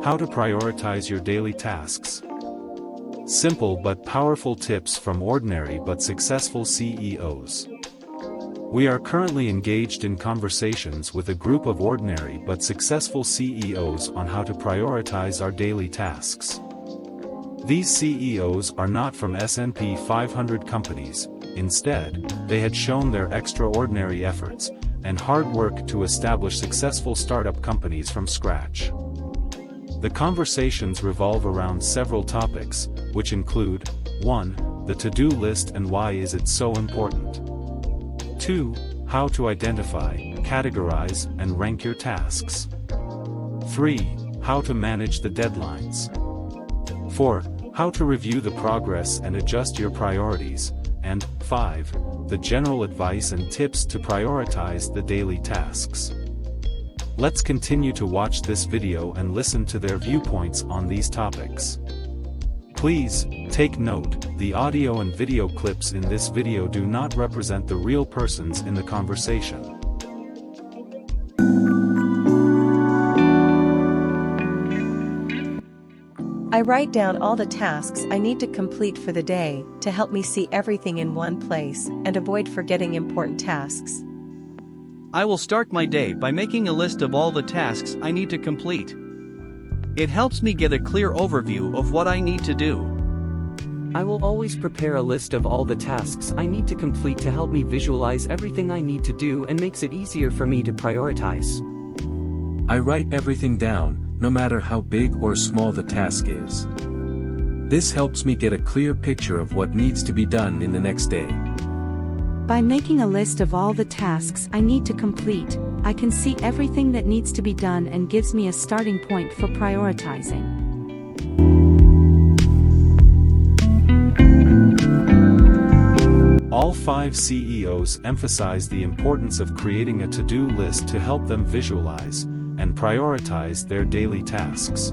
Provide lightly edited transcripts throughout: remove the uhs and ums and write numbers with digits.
How to prioritize your daily tasks. Simple but powerful tips from ordinary but successful CEOs. We are currently engaged in conversations with a group of ordinary but successful CEOs on how to prioritize our daily tasks. These CEOs are not from S&P 500 companies. Instead, they had shown their extraordinary efforts and hard work to establish successful startup companies from scratch. The conversations revolve around several topics, which include 1. The to-do list and why is it so important. 2. How to identify, categorize, and rank your tasks. 3. How to manage the deadlines. 4. How to review the progress and adjust your priorities. And 5. The general advice and tips to prioritize the daily tasks. Let's continue to watch this video and listen to their viewpoints on these topics. Please, take note, the audio and video clips in this video do not represent the real persons in the conversation. I write down all the tasks I need to complete for the day to help me see everything in one place and avoid forgetting important tasks. I will start my day by making a list of all the tasks I need to complete. It helps me get a clear overview of what I need to do. I will always prepare a list of all the tasks I need to complete to help me visualize everything I need to do and makes it easier for me to prioritize. I write everything down, no matter how big or small the task is. This helps me get a clear picture of what needs to be done in the next day. By making a list of all the tasks I need to complete, I can see everything that needs to be done and gives me a starting point for prioritizing. All 5 CEOs emphasize the importance of creating a to-do list to help them visualize and prioritize their daily tasks.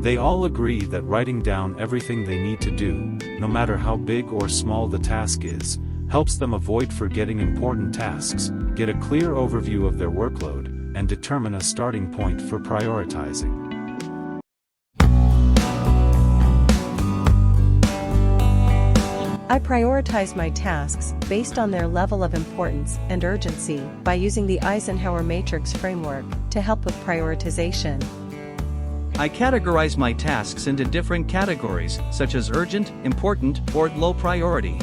They all agree that writing down everything they need to do, no matter how big or small the task is, helps them avoid forgetting important tasks, get a clear overview of their workload, and determine a starting point for prioritizing. I prioritize my tasks based on their level of importance and urgency by using the Eisenhower matrix framework to help with prioritization. I categorize my tasks into different categories, such as urgent, important, or low priority.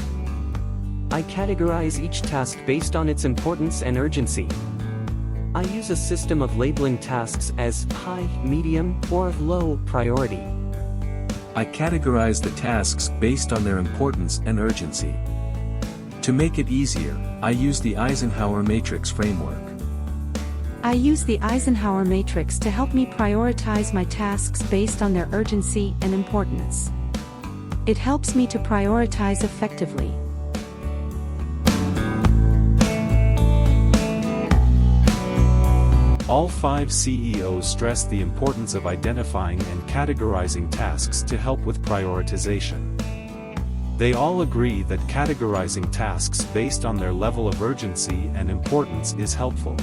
I categorize each task based on its importance and urgency. I use a system of labeling tasks as high, medium, or low priority. I categorize the tasks based on their importance and urgency. To make it easier, I use the Eisenhower matrix framework. I use the Eisenhower matrix to help me prioritize my tasks based on their urgency and importance. It helps me to prioritize effectively. All 5 CEOs stress the importance of identifying and categorizing tasks to help with prioritization. They all agree that categorizing tasks based on their level of urgency and importance is helpful.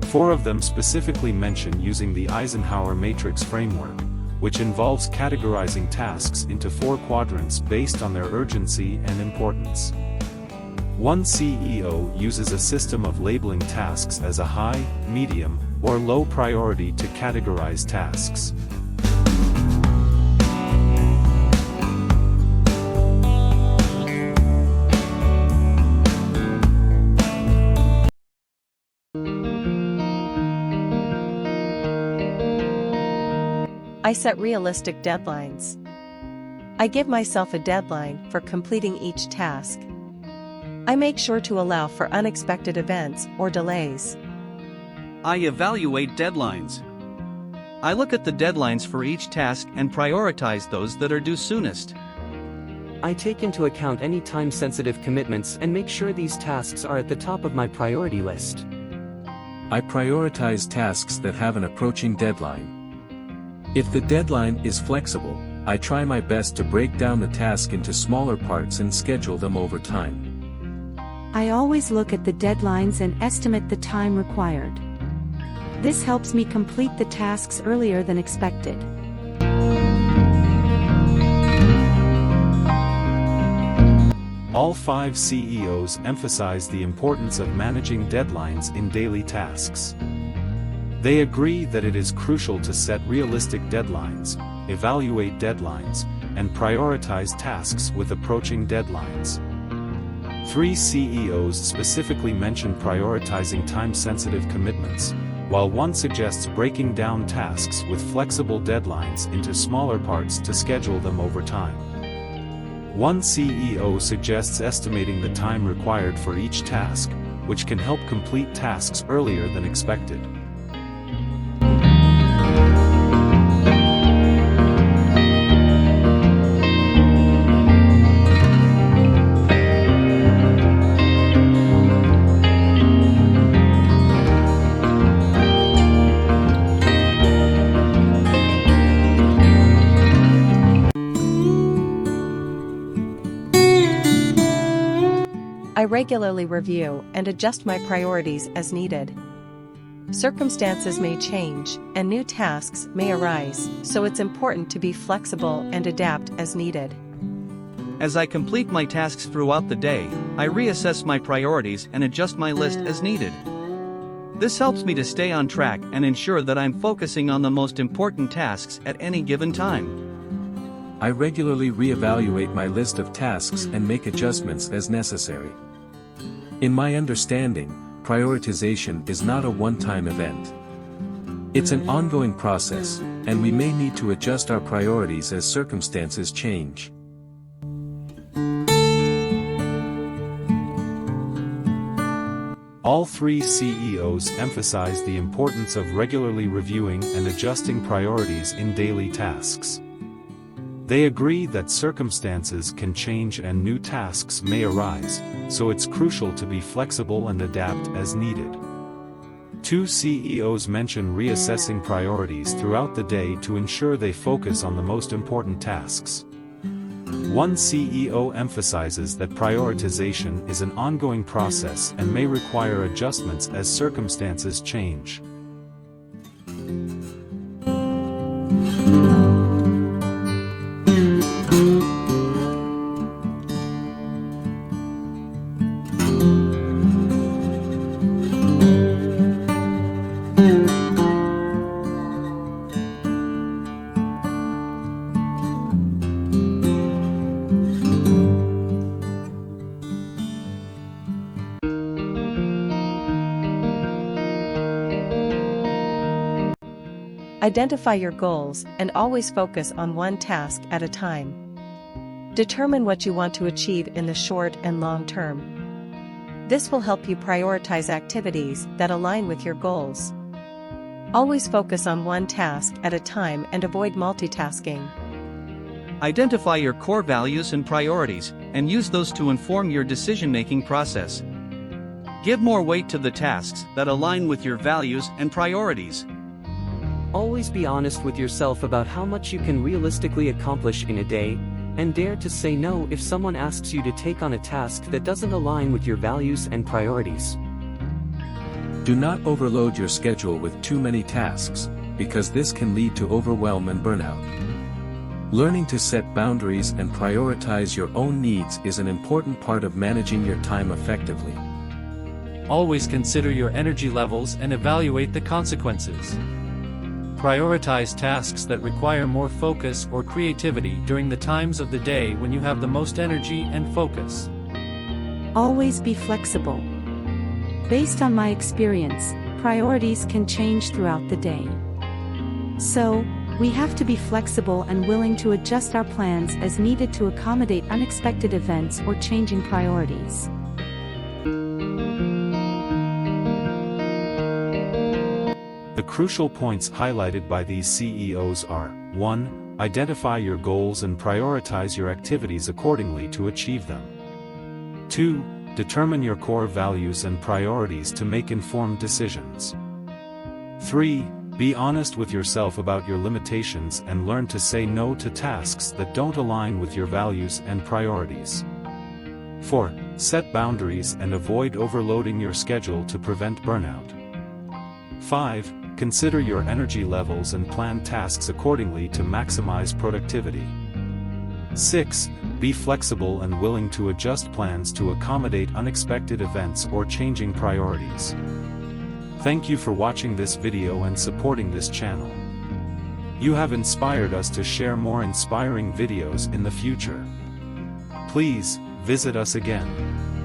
4 of them specifically mention using the Eisenhower matrix framework, which involves categorizing tasks into 4 quadrants based on their urgency and importance. One CEO uses a system of labeling tasks as a high, medium, or low priority to categorize tasks. I set realistic deadlines. I give myself a deadline for completing each task. I make sure to allow for unexpected events or delays. I evaluate deadlines. I look at the deadlines for each task and prioritize those that are due soonest. I take into account any time-sensitive commitments and make sure these tasks are at the top of my priority list. I prioritize tasks that have an approaching deadline. If the deadline is flexible, I try my best to break down the task into smaller parts and schedule them over time. I always look at the deadlines and estimate the time required. This helps me complete the tasks earlier than expected. All 5 CEOs emphasize the importance of managing deadlines in daily tasks. They agree that it is crucial to set realistic deadlines, evaluate deadlines, and prioritize tasks with approaching deadlines. 3 CEOs specifically mention prioritizing time-sensitive commitments, while one suggests breaking down tasks with flexible deadlines into smaller parts to schedule them over time. One CEO suggests estimating the time required for each task, which can help complete tasks earlier than expected. I regularly review and adjust my priorities as needed. Circumstances may change, and new tasks may arise, so it's important to be flexible and adapt as needed. As I complete my tasks throughout the day, I reassess my priorities and adjust my list as needed. This helps me to stay on track and ensure that I'm focusing on the most important tasks at any given time. I regularly reevaluate my list of tasks and make adjustments as necessary. In my understanding, prioritization is not a one-time event. It's an ongoing process, and we may need to adjust our priorities as circumstances change. All 3 CEOs emphasize the importance of regularly reviewing and adjusting priorities in daily tasks. They agree that circumstances can change and new tasks may arise, so it's crucial to be flexible and adapt as needed. 2 CEOs mention reassessing priorities throughout the day to ensure they focus on the most important tasks. One CEO emphasizes that prioritization is an ongoing process and may require adjustments as circumstances change. Identify your goals and always focus on one task at a time. Determine what you want to achieve in the short and long term. This will help you prioritize activities that align with your goals. Always focus on one task at a time and avoid multitasking. Identify your core values and priorities, and use those to inform your decision-making process. Give more weight to the tasks that align with your values and priorities. Always be honest with yourself about how much you can realistically accomplish in a day, and dare to say no if someone asks you to take on a task that doesn't align with your values and priorities. Do not overload your schedule with too many tasks, because this can lead to overwhelm and burnout. Learning to set boundaries and prioritize your own needs is an important part of managing your time effectively. Always consider your energy levels and evaluate the consequences. Prioritize tasks that require more focus or creativity during the times of the day when you have the most energy and focus. Always be flexible. Based on my experience, priorities can change throughout the day. So, we have to be flexible and willing to adjust our plans as needed to accommodate unexpected events or changing priorities. The crucial points highlighted by these CEOs are: 1. Identify your goals and prioritize your activities accordingly to achieve them. 2. Determine your core values and priorities to make informed decisions. 3. Be honest with yourself about your limitations and learn to say no to tasks that don't align with your values and priorities. 4. Set boundaries and avoid overloading your schedule to prevent burnout. 5. consider your energy levels and plan tasks accordingly to maximize productivity. 6. Be flexible and willing to adjust plans to accommodate unexpected events or changing priorities. Thank you for watching this video and supporting this channel. You have inspired us to share more inspiring videos in the future. Please, visit us again.